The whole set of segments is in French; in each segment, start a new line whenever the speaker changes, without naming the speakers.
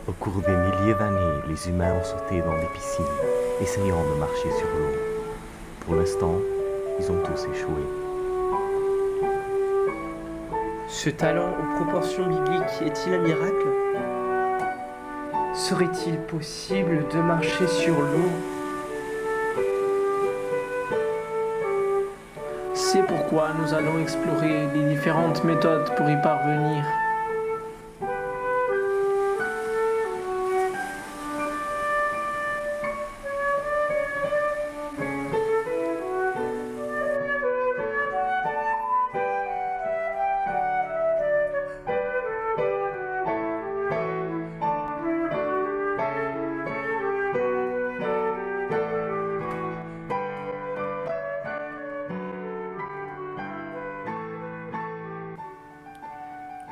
Au cours des milliers d'années, les humains ont sauté dans des piscines, essayant de marcher sur l'eau. Pour l'instant, ils ont tous échoué.
Ce talent aux proportions bibliques est-il un miracle? Serait-il possible de marcher sur l'eau? C'est pourquoi nous allons explorer les différentes méthodes pour y parvenir.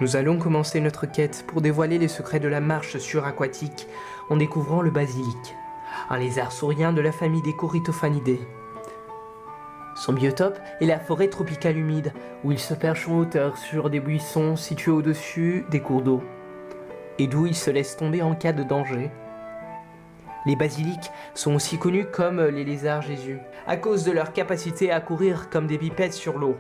Nous allons commencer notre quête pour dévoiler les secrets de la marche suraquatique en découvrant le basilic, un lézard saurien de la famille des Corythophanidae. Son biotope est la forêt tropicale humide, où il se perche en hauteur sur des buissons situés au-dessus des cours d'eau, et d'où il se laisse tomber en cas de danger. Les basilics sont aussi connus comme les lézards Jésus, à cause de leur capacité à courir comme des bipèdes sur l'eau.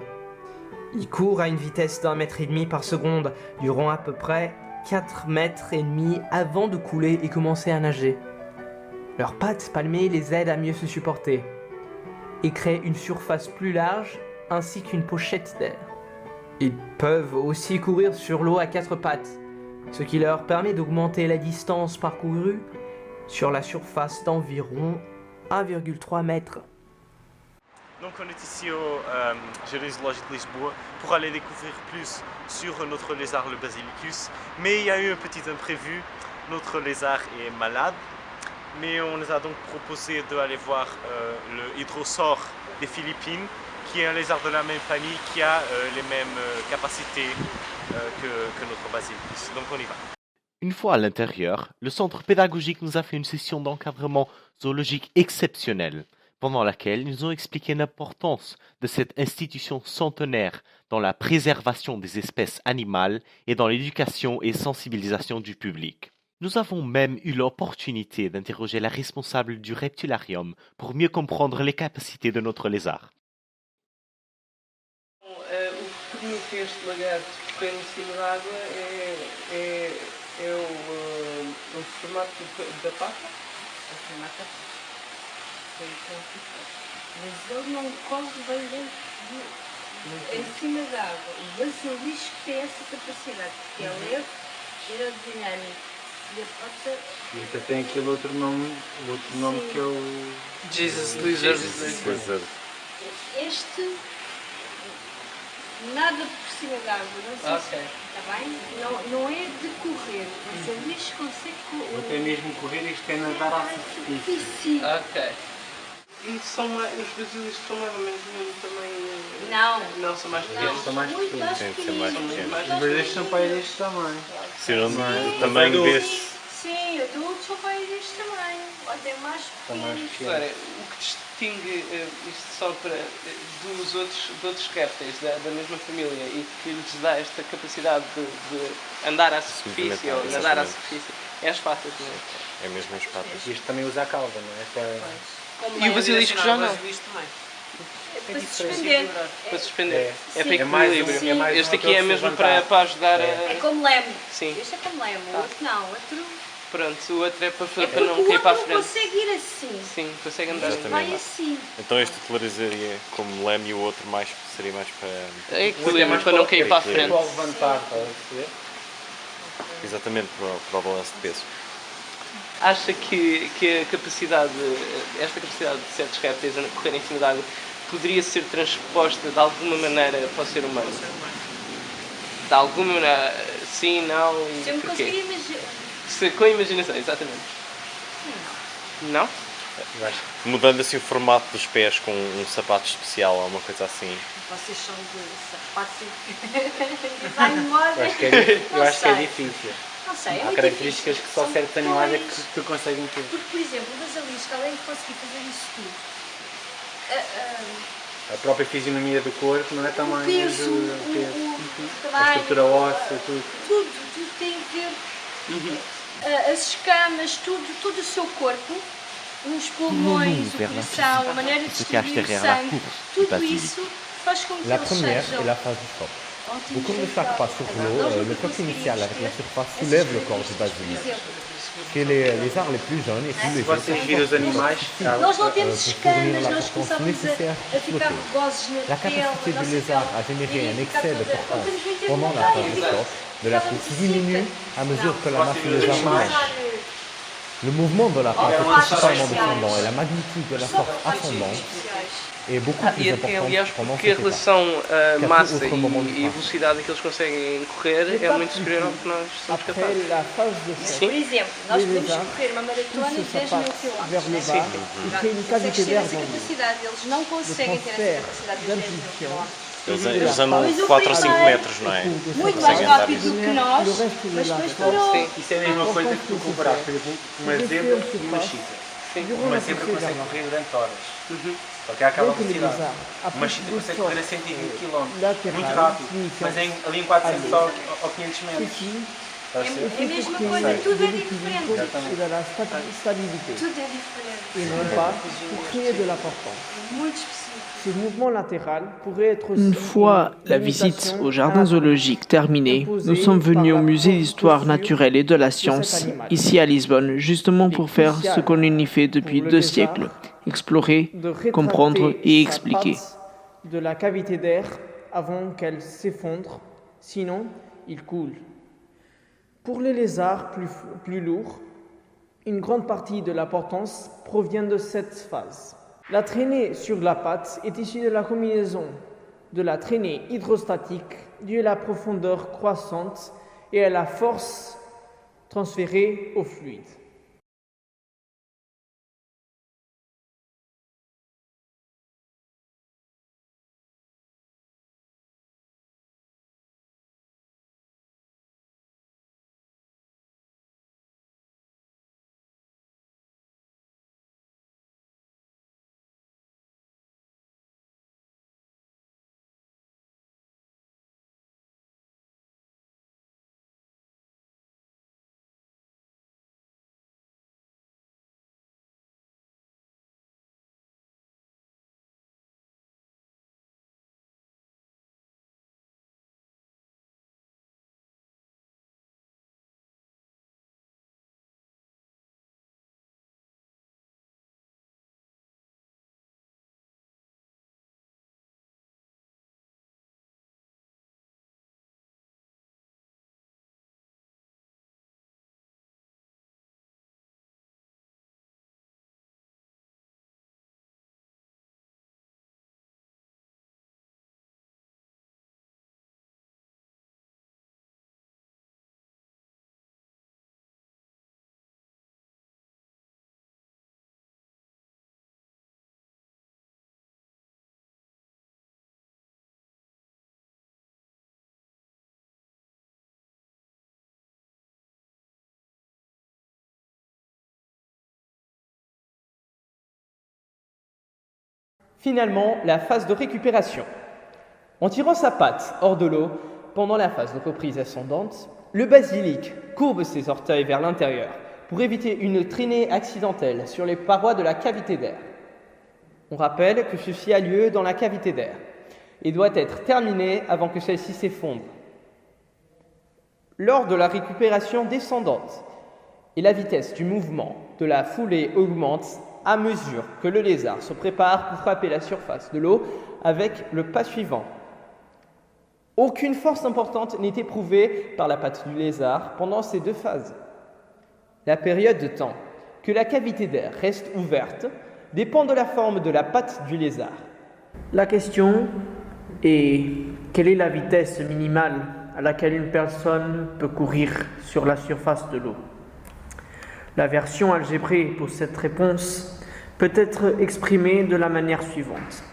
Ils courent à une vitesse d'1,5 mètre par seconde, durant à peu près 4,5 mètres avant de couler et commencer à nager. Leurs pattes palmées les aident à mieux se supporter et créent une surface plus large ainsi qu'une pochette d'air. Ils peuvent aussi courir sur l'eau à 4 pattes, ce qui leur permet d'augmenter la distance parcourue sur la surface d'environ 1,3 mètre.
Donc on est ici au Jardins Zoológico de Lisboa pour aller découvrir plus sur notre lézard, le Basilicus. Mais il y a eu un petit imprévu, notre lézard est malade. Mais on nous a donc proposé d'aller voir le hydrosaure des Philippines, qui est un lézard de la même famille, qui a les mêmes capacités que notre Basilicus. Donc on y va.
Une fois à l'intérieur, le centre pédagogique nous a fait une session d'encadrement zoologique exceptionnelle, pendant laquelle ils nous ont expliqué l'importance de cette institution centenaire dans la préservation des espèces animales et dans l'éducation et sensibilisation du public. Nous avons même eu l'opportunité d'interroger la responsable du reptilarium pour mieux comprendre les capacités de notre lézard.
O caminho que este lagarto corre em cima d'água é o formato da pata.
Mas ele não corre bem dentro em cima d'água. O basilisco tem essa capacidade, porque é leve, aerodinâmico. E a pata.
E até tem aquele outro nome que é o
Jesus Lizard.
Este nada por cima d'água, não sei se está bem? Não é de correr, o basilisco consegue correr.
Até mesmo correr, isto é nadar à superfície.
Ok. E os basiliscos são mais ou menos do mesmo tamanho?
Não.
Não, são mais pequenos.
São mais
Muito mais
pequenos.
pequeninos.
Mas estes são para aí deste tamanho.
Serão do tamanho deste.
Sim, adultos são para aí deste tamanho, ou até mais pequenos.
Agora, o que distingue isto só de outros répteis da mesma família e que lhes dá esta capacidade de andar à superfície ou nadar à superfície é as patas, não é?
É mesmo as patas.
Este também usa a cauda, não é?
E o basilisco já não.
Para se suspender.
Para suspender. É para
É mais
equilíbrio.
é mais
Este
uma
aqui é
para
mesmo
se levantar.
para ajudar
É
a...
como leme.
Sim.
Este é como leme, o outro não. O outro
Pronto, o outro é para
porque
não
o
cair para a
outro
frente.
consegue ir assim.
Sim, consegue andar.
Este vai assim.
Então este utilizaria como leme e o outro seria mais para...
É equilíbrio para não cair para a frente.
Para levantar, estás a perceber?
Exatamente para o balanço de peso.
Acha que esta capacidade de certos répteis a correr em cima da água poderia ser transposta de alguma maneira para o ser humano? De alguma maneira, sim, não,
Se eu
e
me
porquê?
conseguir imaginar.
Com a imaginação, exatamente. Não?
Eu acho
Mudando assim o formato dos pés com um sapato especial ou uma coisa assim.
Vocês são de sapatos e vai embora.
eu acho que é
Não sei.
difícil.
Não sei, é
Há
muito
características
difícil.
que só
São
certos animais é
depois-
que conseguem ter.
Porque, por exemplo, o basilisco, além de conseguir fazer isso tudo,
A própria fisionomia do corpo, não é?
o
Tamanho,
peso,
o peso,
o
a
tamanho,
estrutura óssea, tudo.
tudo tem a ver. as escamas, todo o seu corpo, os pulmões, o
vers la
coração, a maneira de
se cache
distribuir o
derrière la
sangue,
course du
tudo
basilic.
isso faz com que
La
eles
première
sejam
est la phase du choc.
ótimos
Au cours de chaque pas sur l'eau, le choc initial avec la surface soulève le corps du basilic. Chez les lézards les plus jeunes et plus
Se vocês virem os animais,
Nós não temos
pour
escamas,
fournir la
nós
portance
começamos
nécessaire
a
pour
ficar
flotter.
rugosos na
La
pele,
capacité
a
du
nossa
lézard
pele
à générer un
fica
excès de
toda-
portance
Quando temos 20
pendant la phase de choc de la pousse diminue à mesure que la masse du lézard augmente. Le mouvement de la patte est principalement descendant et la magnitude de la force ascendante est beaucoup plus
E
importante
aliás,
pendant
porque a
cette étape.
relação
Que
massa
outro momento
e
faz.
velocidade que eles conseguem correr é muito superior ao que nós somos
Après
capazes.
la phase de choc,
Por exemplo, nós
Les
podemos
lézards
correr uma maratona de
poussent
10
sa
mil
patte vers le
quilómetros.
bas et créent une cavité
Consegues ter
d'air
essa
dans l'eau.
capacidade, eles não conseguem ter essa
transfert
capacidade de 10 mil
d'impulsion
quilómetros.
Eles andam
Mas o
4 ou 5
primeiro-
metros, não é?
Muito mais
Conseguem andar
rápido do que nós,
Le reste de
mas
la
depois
force.
parou.
Sim.
isso é a mesma coisa que tu comparar, por exemplo, uma zebra e uma chita.
Durant
Uma
la
zebra
poussée
consegue
vers
correr durante horas, só que há aquela
Donc les
velocidade.
lézards,
Uma
après
chita
des
consegue
sorts
correr a 120 km, muito
latérales
rápido,
signifiant
mas ali em 400 ou 500 metros.
ceci
Estás a
É
ver?
a mesma
pour
coisa,
créer
tudo
de
é
l'équilibre
diferente.
et de la stabilité
Tudo é diferente.
et non pas pour créer de la portance.
Muito específico.
Ce mouvement latéral pourrait être aussi
Une fois la visite au jardin zoologique terminée, nous sommes venus au musée d'histoire naturelle et de la science, ici à Lisbonne, justement pour faire ce qu'on y fait depuis 2 siècles, explorer,
de rétracter
comprendre et
sa
expliquer.
patte de la cavité d'air avant qu'elle s'effondre, sinon il coule. Pour les lézards plus lourds, une grande partie de la portance provient de cette phase. La traînée sur la patte est issue de la combinaison de la traînée hydrostatique due à la profondeur croissante et à la force transférée au fluide.
Finalement, la phase de récupération. En tirant sa patte hors de l'eau, pendant la phase de reprise ascendante, le basilic courbe ses orteils vers l'intérieur pour éviter une traînée accidentelle sur les parois de la cavité d'air. On rappelle que ceci a lieu dans la cavité d'air et doit être terminé avant que celle-ci s'effondre. Lors de la récupération descendante, et la vitesse du mouvement de la foulée augmente à mesure que le lézard se prépare pour frapper la surface de l'eau avec le pas suivant. Aucune force importante n'est éprouvée par la patte du lézard pendant ces 2 phases. La période de temps que la cavité d'air reste ouverte dépend de la forme de la patte du lézard. La question est quelle est la vitesse minimale à laquelle une personne peut courir sur la surface de l'eau? La version algébrée pour cette réponse peut être exprimée de la manière suivante.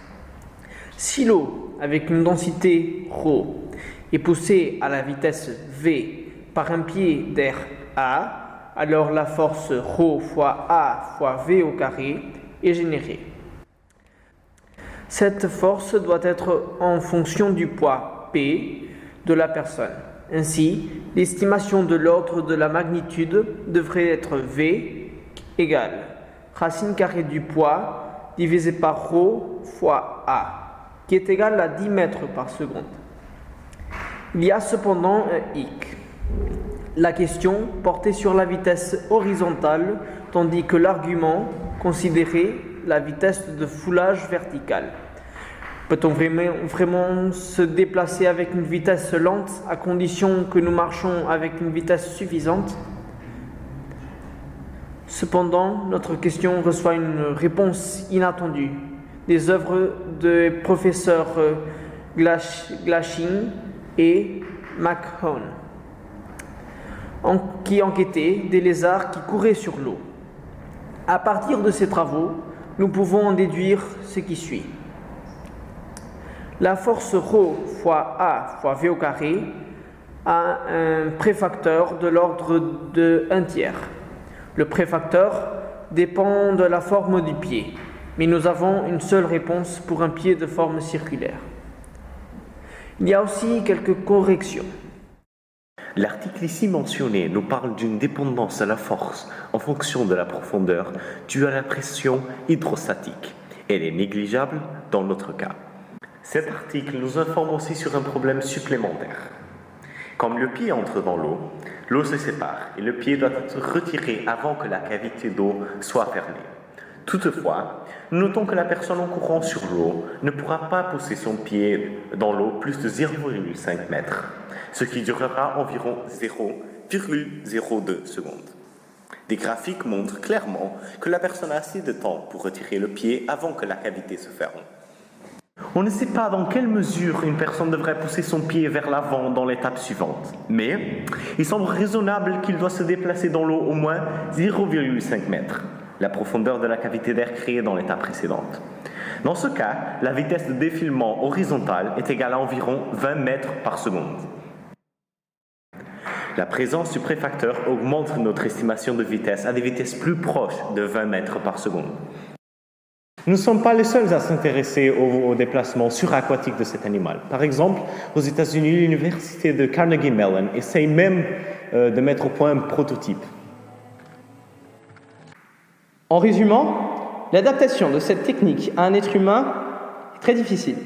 Si l'eau, avec une densité ρ, est poussée à la vitesse v par un pied d'air A, alors la force ρ fois A fois v au carré est générée. Cette force doit être en fonction du poids P de la personne.
Ainsi, l'estimation de l'ordre de la magnitude devrait être V égale racine carrée du poids divisé par ρ fois A, qui est égal à 10 mètres par seconde. Il y a cependant un hic. La question portait sur la vitesse horizontale, tandis que l'argument considérait la vitesse de foulage verticale. Peut-on vraiment se déplacer avec une vitesse lente à condition que nous marchons avec une vitesse suffisante? Cependant, notre question reçoit une réponse inattendue. Des œuvres des professeurs Glashing et McHone qui enquêtaient des lézards qui couraient sur l'eau. À partir de ces travaux, nous pouvons en déduire ce qui suit. La force ρ fois A fois V au carré a un préfacteur de l'ordre de 1/3. Le préfacteur dépend de la forme du pied, mais nous avons une seule réponse pour un pied de forme circulaire. Il y a aussi quelques corrections.
L'article ici mentionné nous parle d'une dépendance à la force en fonction de la profondeur due à la pression hydrostatique. Elle est négligeable dans notre cas. Cet article nous informe aussi sur un problème supplémentaire. Comme le pied entre dans l'eau, l'eau se sépare et le pied doit être retiré avant que la cavité d'eau soit fermée. Toutefois, notons que la personne en courant sur l'eau ne pourra pas pousser son pied dans l'eau plus de 0,5 mètres, ce qui durera environ 0,02 secondes. Des graphiques montrent clairement que la personne a assez de temps pour retirer le pied avant que la cavité se ferme. On ne sait pas dans quelle mesure une personne devrait pousser son pied vers l'avant dans l'étape suivante, mais il semble raisonnable qu'il doit se déplacer dans l'eau au moins 0,5 mètres, la profondeur de la cavité d'air créée dans l'étape précédente. Dans ce cas, la vitesse de défilement horizontale est égale à environ 20 mètres par seconde. La présence du préfacteur augmente notre estimation de vitesse à des vitesses plus proches de 20 mètres par seconde. Nous ne sommes pas les seuls à s'intéresser au déplacement suraquatique de cet animal. Par exemple, aux États-Unis, l'université de Carnegie Mellon essaye même de mettre au point un prototype.
En résumant, l'adaptation de cette technique à un être humain est très difficile.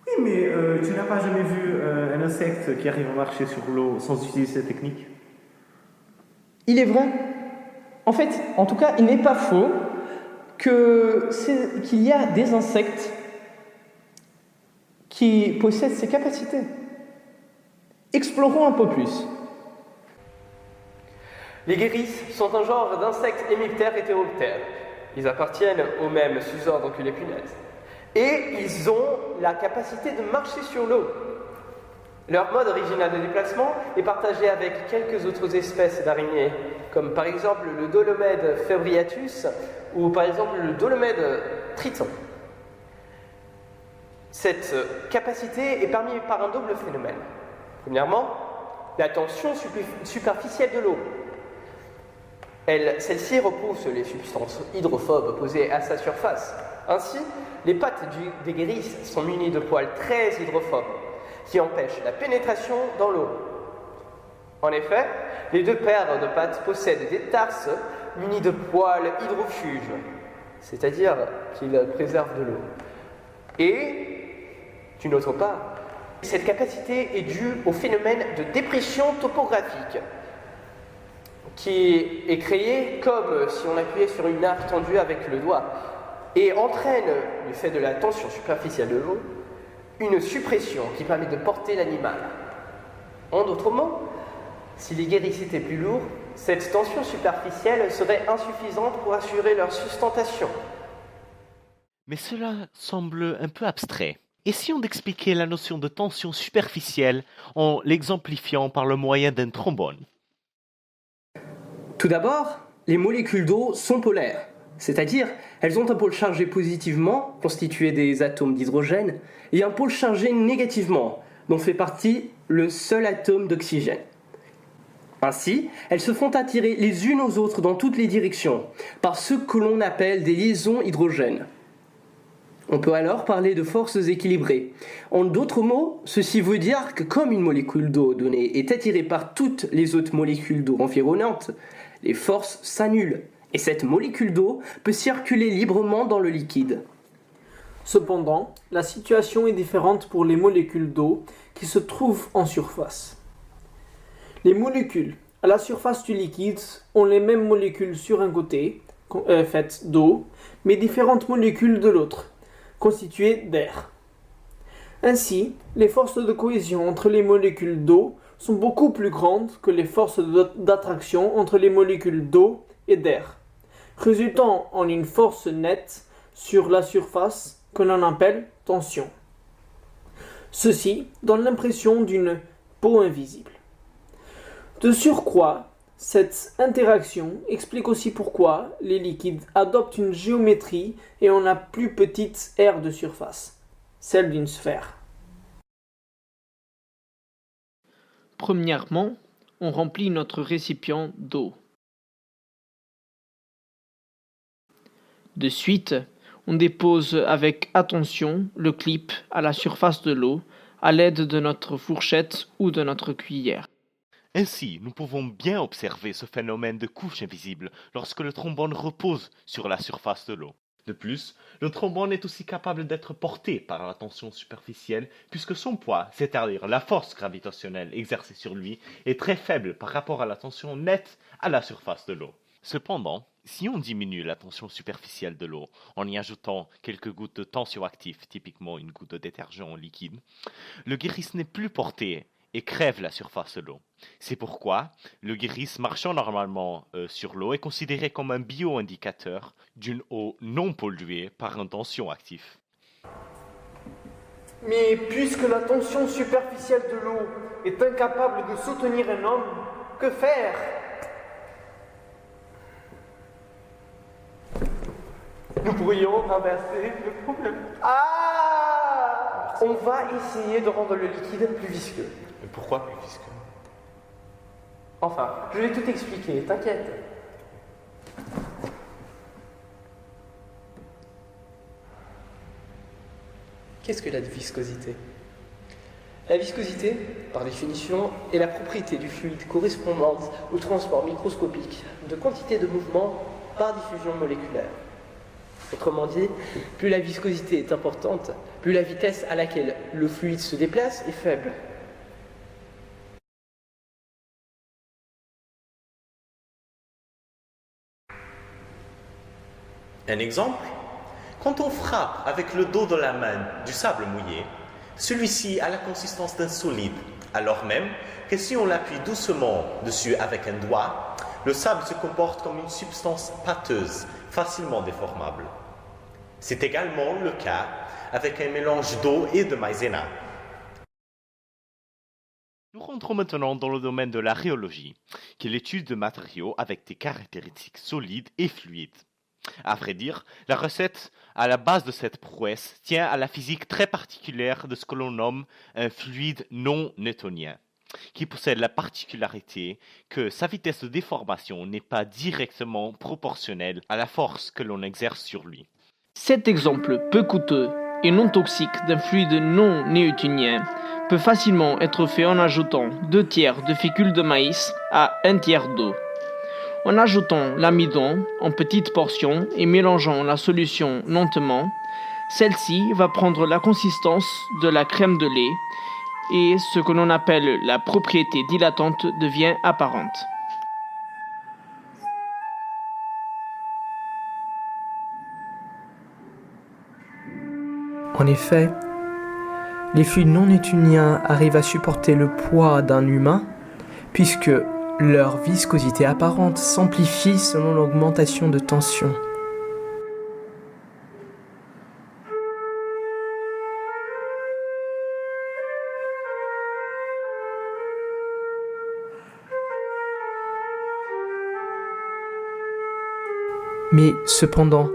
Oui, mais tu n'as pas jamais vu un insecte qui arrive à marcher sur l'eau sans utiliser cette technique?
Il est vrai. En fait, en tout cas, il n'est pas faux qu'il y a des insectes qui possèdent ces capacités. Explorons un peu plus. Les guérisses sont un genre d'insectes hémiptères hétéroptères. Ils appartiennent au même sous-ordre que les punaises. Et ils ont la capacité de marcher sur l'eau. Leur mode original de déplacement est partagé avec quelques autres espèces d'araignées, comme par exemple le Dolomède febriatus ou par exemple le Dolomède triton. Cette capacité est permise par un double phénomène. Premièrement, la tension superficielle de l'eau. Celle-ci repousse les substances hydrophobes posées à sa surface. Ainsi, les pattes des guérisses sont munies de poils très hydrophobes qui empêchent la pénétration dans l'eau. En effet, les deux paires de pattes possèdent des tarses munis de poils hydrofuges, c'est-à-dire qu'ils préservent de l'eau. Et, d'une autre part, cette capacité est due au phénomène de dépression topographique, qui est créé comme si on appuyait sur une nappe tendue avec le doigt, et entraîne, du fait de la tension superficielle de l'eau, une suppression qui permet de porter l'animal. En d'autres mots, si les guérisses étaient plus lourds, cette tension superficielle serait insuffisante pour assurer leur sustentation.
Mais cela semble un peu abstrait. Essayons d'expliquer la notion de tension superficielle en l'exemplifiant par le moyen d'un trombone.
Tout d'abord, les molécules d'eau sont polaires, c'est-à-dire elles ont un pôle chargé positivement, constitué des atomes d'hydrogène, et un pôle chargé négativement, dont fait partie le seul atome d'oxygène. Ainsi, elles se font attirer les unes aux autres dans toutes les directions, par ce que l'on appelle des liaisons hydrogènes. On peut alors parler de forces équilibrées. En d'autres mots, ceci veut dire que comme une molécule d'eau donnée est attirée par toutes les autres molécules d'eau environnantes, les forces s'annulent et cette molécule d'eau peut circuler librement dans le liquide.
Cependant, la situation est différente pour les molécules d'eau qui se trouvent en surface. Les molécules à la surface du liquide ont les mêmes molécules sur un côté, faites d'eau, mais différentes molécules de l'autre, constituées d'air. Ainsi, les forces de cohésion entre les molécules d'eau sont beaucoup plus grandes que les forces d'attraction entre les molécules d'eau et d'air, résultant en une force nette sur la surface que l'on appelle tension. Ceci donne l'impression d'une peau invisible. De surcroît, cette interaction explique aussi pourquoi les liquides adoptent une géométrie et ont la plus petite aire de surface, celle d'une sphère. Premièrement, on remplit notre récipient d'eau. De suite, on dépose avec attention le clip à la surface de l'eau à l'aide de notre fourchette ou de notre cuillère.
Ainsi, nous pouvons bien observer ce phénomène de couche invisible lorsque le trombone repose sur la surface de l'eau. De plus, le trombone est aussi capable d'être porté par la tension superficielle puisque son poids, c'est-à-dire la force gravitationnelle exercée sur lui, est très faible par rapport à la tension nette à la surface de l'eau. Cependant, si on diminue la tension superficielle de l'eau en y ajoutant quelques gouttes de tensioactif, typiquement une goutte de détergent en liquide, le guérisse n'est plus porté et crève la surface de l'eau. C'est pourquoi le guérisse marchant normalement sur l'eau est considéré comme un bio-indicateur d'une eau non polluée par un tensioactif.
Mais puisque la tension superficielle de l'eau est incapable de soutenir un homme, que faire ? Nous pourrions traverser le problème. Ah !
On va essayer de rendre le liquide plus visqueux.
Mais pourquoi plus visqueux?
Enfin, je vais tout expliquer, t'inquiète. Qu'est-ce que la viscosité ? La viscosité, par définition, est la propriété du fluide correspondante au transport microscopique de quantité de mouvement par diffusion moléculaire. Autrement dit, plus la viscosité est importante, plus la vitesse à laquelle le fluide se déplace est faible.
Un exemple, quand on frappe avec le dos de la main du sable mouillé, celui-ci a la consistance d'un solide, alors même que si on l'appuie doucement dessus avec un doigt, le sable se comporte comme une substance pâteuse, facilement déformable. C'est également le cas avec un mélange d'eau et de maïzena.
Nous rentrons maintenant dans le domaine de la rhéologie, qui est l'étude de matériaux avec des caractéristiques solides et fluides. À vrai dire, la recette à la base de cette prouesse tient à la physique très particulière de ce que l'on nomme un fluide non newtonien, qui possède la particularité que sa vitesse de déformation n'est pas directement proportionnelle à la force que l'on exerce sur lui.
Cet exemple peu coûteux et non toxique d'un fluide non newtonien peut facilement être fait en ajoutant 2/3 de fécule de maïs à 1/3 d'eau. En ajoutant l'amidon en petites portions et mélangeant la solution lentement, celle-ci va prendre la consistance de la crème de lait et ce que l'on appelle la propriété dilatante devient apparente.
En effet, les fluides non newtoniens arrivent à supporter le poids d'un humain puisque leur viscosité apparente s'amplifie selon l'augmentation de tension. Mais cependant,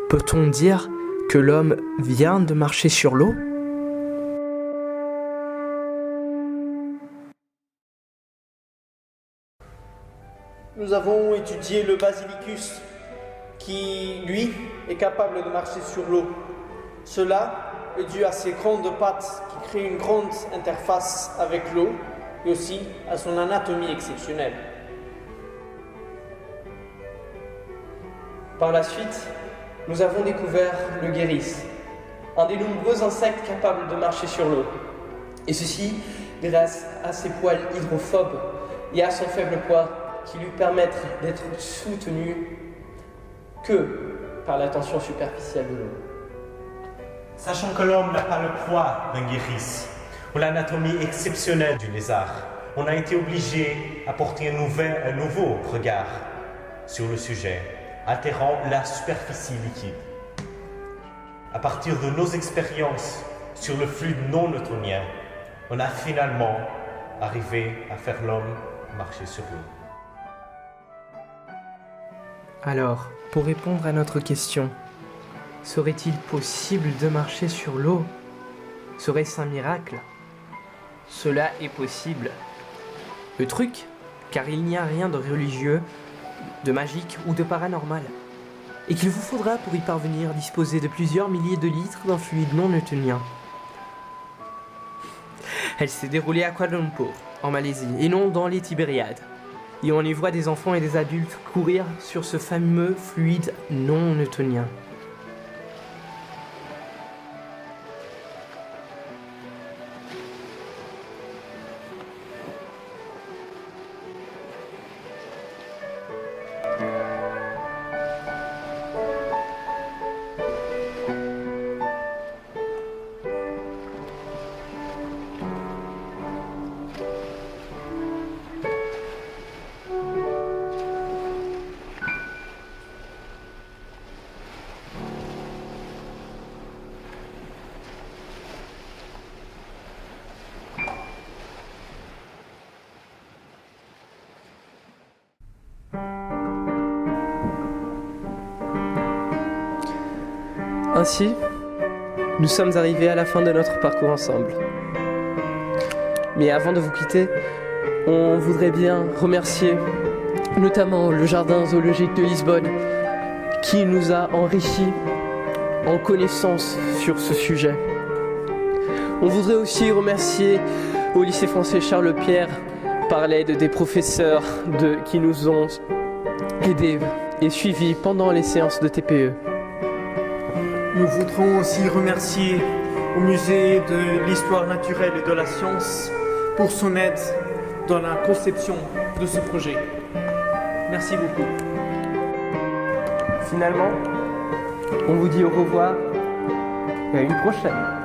peut-on dire que l'homme vient de marcher sur l'eau ?
Nous avons étudié le basilicus qui, lui, est capable de marcher sur l'eau. Cela est dû à ses grandes pattes qui créent une grande interface avec l'eau et aussi à son anatomie exceptionnelle. Par la suite, nous avons découvert le guéris, un des nombreux insectes capables de marcher sur l'eau. Et ceci grâce à ses poils hydrophobes et à son faible poids qui lui permettent d'être soutenu que par la tension superficielle de l'eau.
Sachant que l'homme n'a pas le poids d'un guéris ou l'anatomie exceptionnelle du lézard, on a été obligé à porter un nouveau regard sur le sujet, altérant la superficie liquide. À partir de nos expériences sur le fluide non newtonien, on a finalement arrivé à faire l'homme marcher sur l'eau.
Alors, pour répondre à notre question, serait-il possible de marcher sur l'eau? Serait-ce un miracle? Cela est possible. Le truc, car il n'y a rien de religieux, de magique ou de paranormal, et qu'il vous faudra pour y parvenir disposer de plusieurs milliers de litres d'un fluide non newtonien. Elle s'est déroulée à Kuala Lumpur, en Malaisie, et non dans les Tibériades. Et on y voit des enfants et des adultes courir sur ce fameux fluide non newtonien. Ainsi, nous sommes arrivés à la fin de notre parcours ensemble. Mais avant de vous quitter, on voudrait bien remercier notamment le Jardin zoologique de Lisbonne qui nous a enrichis en connaissances sur ce sujet. On voudrait aussi remercier au lycée français Charles Pierre par l'aide des professeurs qui nous ont aidés et suivis pendant les séances de TPE.
Nous voudrons aussi remercier au Musée de l'Histoire naturelle et de la science pour son aide dans la conception de ce projet. Merci beaucoup.
Finalement, on vous dit au revoir et à une prochaine.